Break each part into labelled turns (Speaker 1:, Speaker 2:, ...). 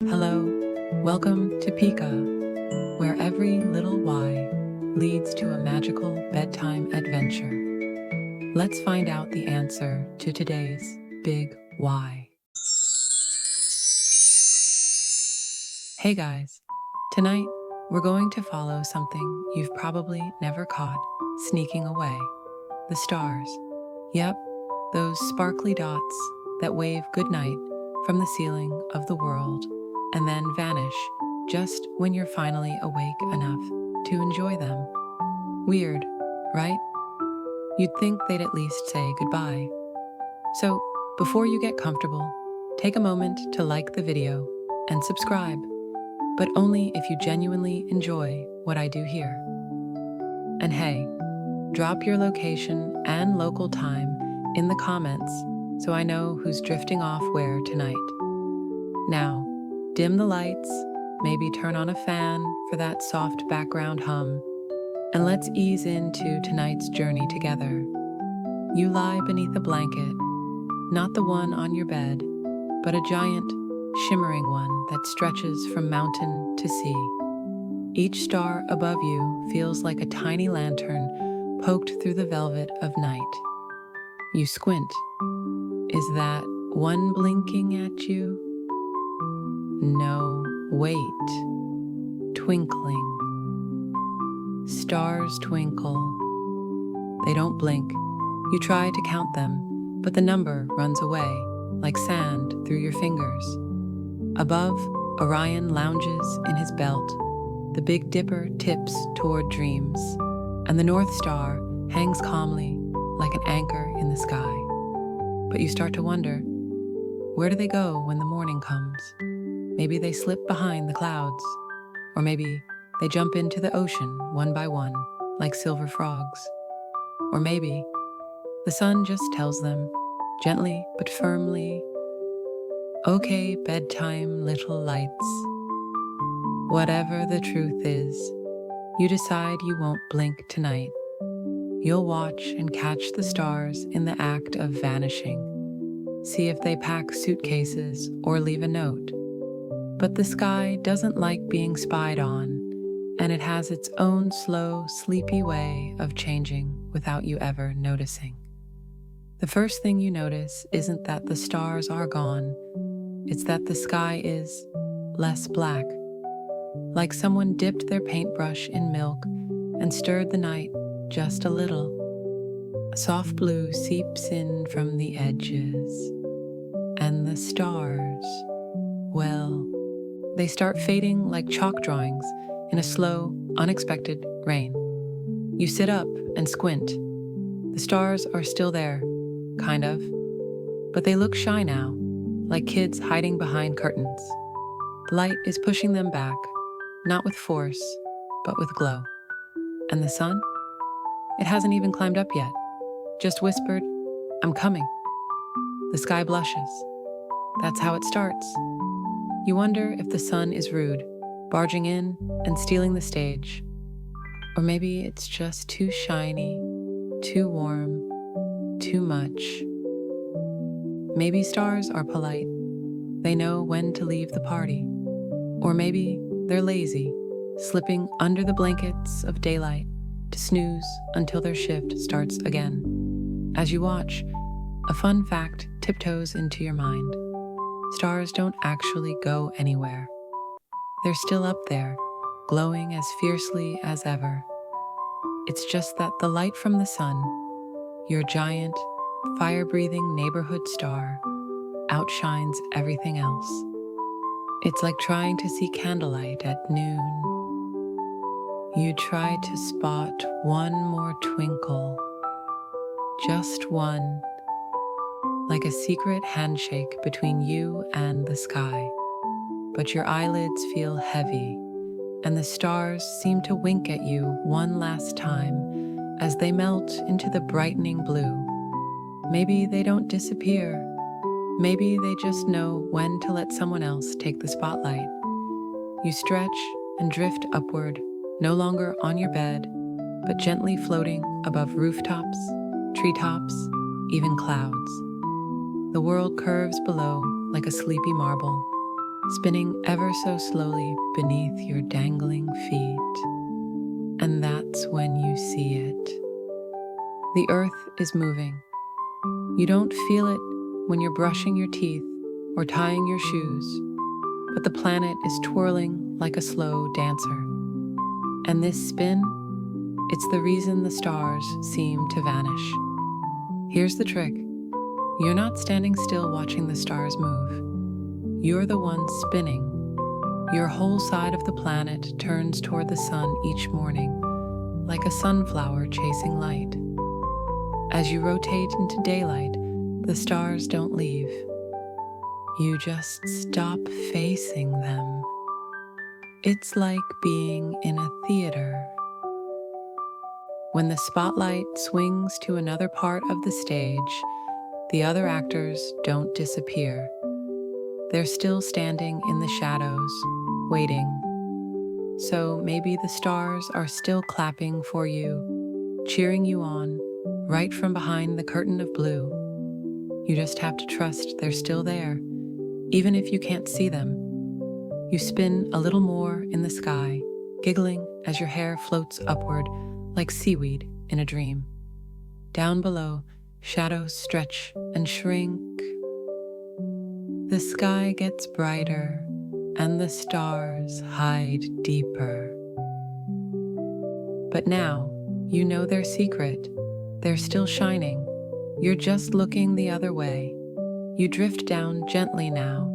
Speaker 1: Hello, welcome to Pika, where every little why leads to a magical bedtime adventure. Let's find out the answer to today's big why. Hey guys, tonight we're going to follow something you've probably never caught sneaking away. The stars. Yep, those sparkly dots that wave goodnight from the ceiling of the world and then vanish just when you're finally awake enough to enjoy them. Weird, right? You'd think they'd at least say goodbye. So, before you get comfortable, take a moment to like the video and subscribe, but only if you genuinely enjoy what I do here. And hey, drop your location and local time in the comments so I know who's drifting off where tonight. Now, dim the lights, maybe turn on a fan for that soft background hum, and let's ease into tonight's journey together. You lie beneath a blanket, not the one on your bed, but a giant, shimmering one that stretches from mountain to sea. Each star above you feels like a tiny lantern poked through the velvet of night. You squint. Is that one blinking at you? No, wait. Twinkling. Stars twinkle. They don't blink. You try to count them, but the number runs away, like sand through your fingers. Above, Orion lounges in his belt. The Big Dipper tips toward dreams, and the North Star hangs calmly like an anchor in the sky. But you start to wonder, where do they go when the morning comes? Maybe they slip behind the clouds, or maybe they jump into the ocean one by one, like silver frogs. Or maybe the sun just tells them, gently but firmly, "Okay, bedtime, little lights." Whatever the truth is, you decide you won't blink tonight. You'll watch and catch the stars in the act of vanishing. See if they pack suitcases or leave a note. But the sky doesn't like being spied on, and it has its own slow, sleepy way of changing without you ever noticing. The first thing you notice isn't that the stars are gone, it's that the sky is less black, like someone dipped their paintbrush in milk and stirred the night just a little. A soft blue seeps in from the edges, and the stars, well, they start fading like chalk drawings in a slow, unexpected rain. You sit up and squint. The stars are still there, kind of, but they look shy now, like kids hiding behind curtains. The light is pushing them back, not with force, but with glow. And the sun? It hasn't even climbed up yet, just whispered, "I'm coming." The sky blushes. That's how it starts. You wonder if the sun is rude, barging in and stealing the stage. Or maybe it's just too shiny, too warm, too much. Maybe stars are polite. They know when to leave the party. Or maybe they're lazy, slipping under the blankets of daylight to snooze until their shift starts again. As you watch, a fun fact tiptoes into your mind. Stars don't actually go anywhere. They're still up there, glowing as fiercely as ever. It's just that the light from the sun, your giant, fire-breathing neighborhood star, outshines everything else. It's like trying to see candlelight at noon. You try to spot one more twinkle, just one, like a secret handshake between you and the sky. But your eyelids feel heavy, and the stars seem to wink at you one last time as they melt into the brightening blue. Maybe they don't disappear. Maybe they just know when to let someone else take the spotlight. You stretch and drift upward, no longer on your bed, but gently floating above rooftops, treetops, even clouds. The world curves below like a sleepy marble, spinning ever so slowly beneath your dangling feet. And that's when you see it. The earth is moving. You don't feel it when you're brushing your teeth or tying your shoes, but the planet is twirling like a slow dancer. And this spin, it's the reason the stars seem to vanish. Here's the trick. You're not standing still watching the stars move. You're the one spinning. Your whole side of the planet turns toward the sun each morning, like a sunflower chasing light. As you rotate into daylight, the stars don't leave. You just stop facing them. It's like being in a theater. When the spotlight swings to another part of the stage, the other actors don't disappear. They're still standing in the shadows, waiting. So maybe the stars are still clapping for you, cheering you on, right from behind the curtain of blue. You just have to trust they're still there, even if you can't see them. You spin a little more in the sky, giggling as your hair floats upward like seaweed in a dream. Down below, shadows stretch and shrink. The sky gets brighter and the stars hide deeper. But now, you know their secret. They're still shining. You're just looking the other way. You drift down gently now,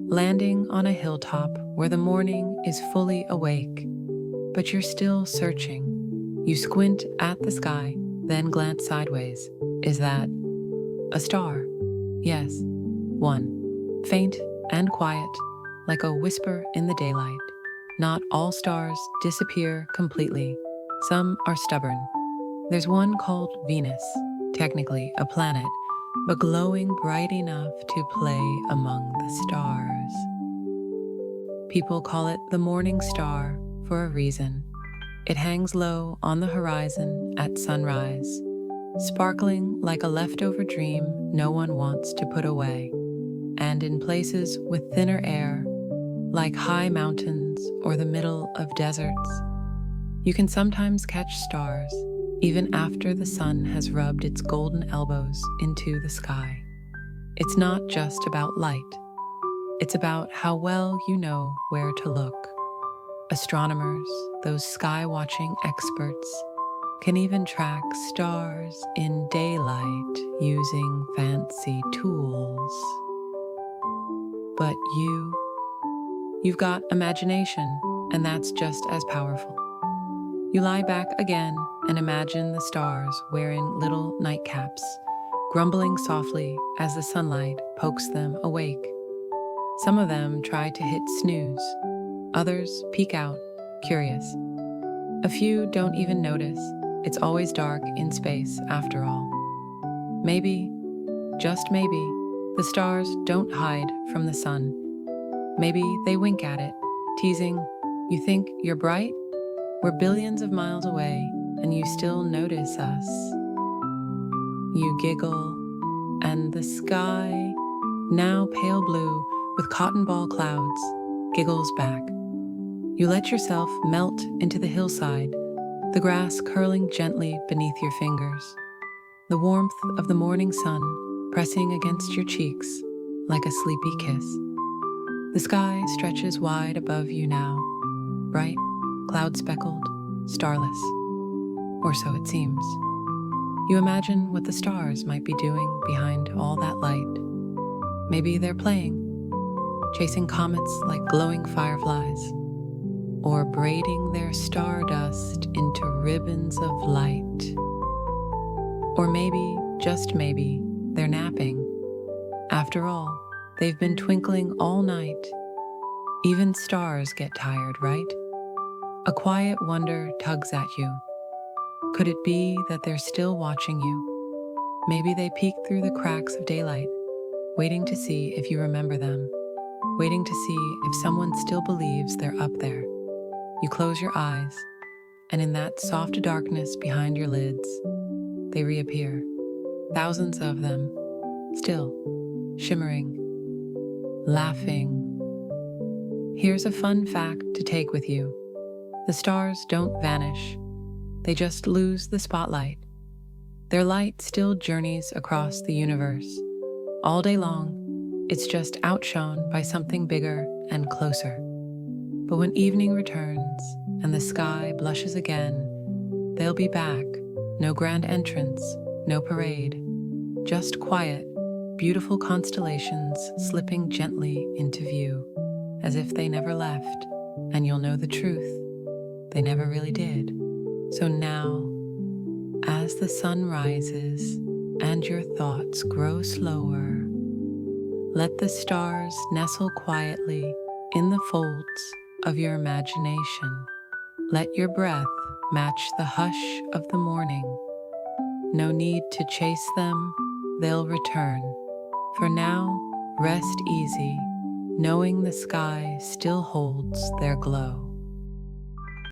Speaker 1: landing on a hilltop where the morning is fully awake. But you're still searching. You squint at the sky, then glance sideways. Is that a star? Yes, one. Faint and quiet, like a whisper in the daylight. Not all stars disappear completely. Some are stubborn. There's one called Venus, technically a planet, but glowing bright enough to play among the stars. People call it the morning star for a reason. It hangs low on the horizon at sunrise, sparkling like a leftover dream no one wants to put away. And in places with thinner air, like high mountains or the middle of deserts, you can sometimes catch stars even after the sun has rubbed its golden elbows into the sky. It's not just about light. It's about how well you know where to look. Astronomers, those sky-watching experts, can even track stars in daylight using fancy tools. But you've got imagination, and that's just as powerful. You lie back again and imagine the stars wearing little nightcaps, grumbling softly as the sunlight pokes them awake. Some of them try to hit snooze. Others peek out, curious. A few don't even notice. It's always dark in space after all. Maybe, just maybe, the stars don't hide from the sun. Maybe they wink at it, teasing, "You think you're bright? We're billions of miles away, and you still notice us." You giggle, and the sky, now pale blue with cotton ball clouds, giggles back. You let yourself melt into the hillside, the grass curling gently beneath your fingers, the warmth of the morning sun pressing against your cheeks like a sleepy kiss. The sky stretches wide above you now, bright, cloud-speckled, starless, or so it seems. You imagine what the stars might be doing behind all that light. Maybe they're playing, chasing comets like glowing fireflies, or braiding their stardust into ribbons of light. Or maybe, just maybe, they're napping. After all, they've been twinkling all night. Even stars get tired, right? A quiet wonder tugs at you. Could it be that they're still watching you? Maybe they peek through the cracks of daylight, waiting to see if you remember them, waiting to see if someone still believes they're up there. You close your eyes, and in that soft darkness behind your lids, they reappear. Thousands of them, still, shimmering, laughing, Here's a fun fact to take with you. The stars don't vanish. They just lose the spotlight. Their light still journeys across the universe. All day long, it's just outshone by something bigger and closer. But when evening returns and the sky blushes again, they'll be back. No grand entrance, no parade. Just quiet, beautiful constellations slipping gently into view, as if they never left. And you'll know the truth. They never really did. So now, as the sun rises and your thoughts grow slower, let the stars nestle quietly in the folds of your imagination. Let your breath match the hush of the morning. No need to chase them, they'll return. For now, rest easy, knowing the sky still holds their glow.